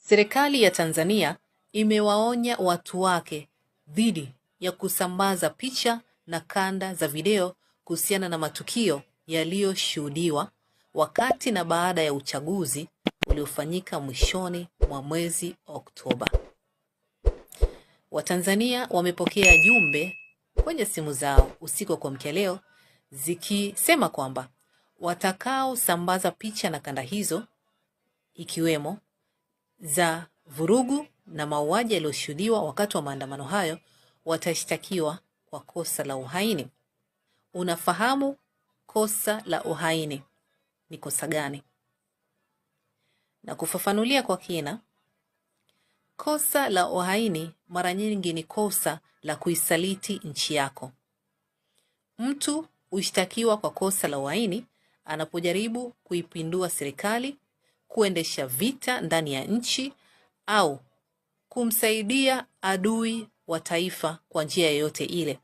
Serikali ya Tanzania imewaonya watu wake dhidi ya kusambaza picha na kanda za video kuhusiana na matukio yaliyoshuhudiwa wakati na baada ya uchaguzi uliofanyika mwishoni mwa mwezi Oktoba. Watanzania wamepokea jumbe kwenye simu zao usiku wa kuamkia leo zikisema kwamba watakaosambaza picha na kanda hizo ikiwemo za vurugu na mauaji yaliyoshuhudiwa wakati wa maandamano hayo watashtakiwa kwa kosa la uhaini. Unafahamu kosa la uhaini ni kosa gani? Na kufafanulia kwa kina, kosa la uhaini mara nyingi ni kosa la kuisaliti nchi yako. Mtu hushtakiwa kwa kosa la uhaini anapojaribu kuipindua serikali, kuendesha vita ndani ya nchi au kumsaidia adui wa taifa kwa njia yoyote ile.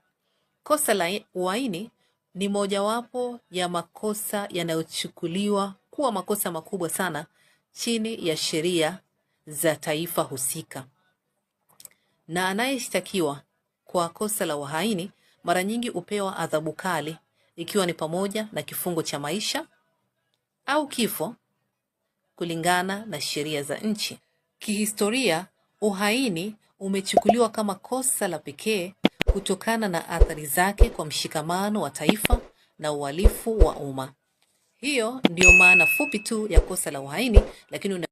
Kosa la uhaini ni mojawapo ya makosa yanayochukuliwa kuwa makosa makubwa sana chini ya sheria za taifa husika. Na anayeshtakiwa kwa kosa la uhaini mara nyingi hupewa adhabu kali, ikiwa ni pamoja na kifungo cha maisha au kifo kulingana na sheria za nchi. Kihistoria, uhaini umechukuliwa kama kosa la pekee kutokana na athari zake kwa mshikamano wa taifa na uhalifu wa umma. Hiyo ndio maana fupi tu ya kosa la uhaini, lakini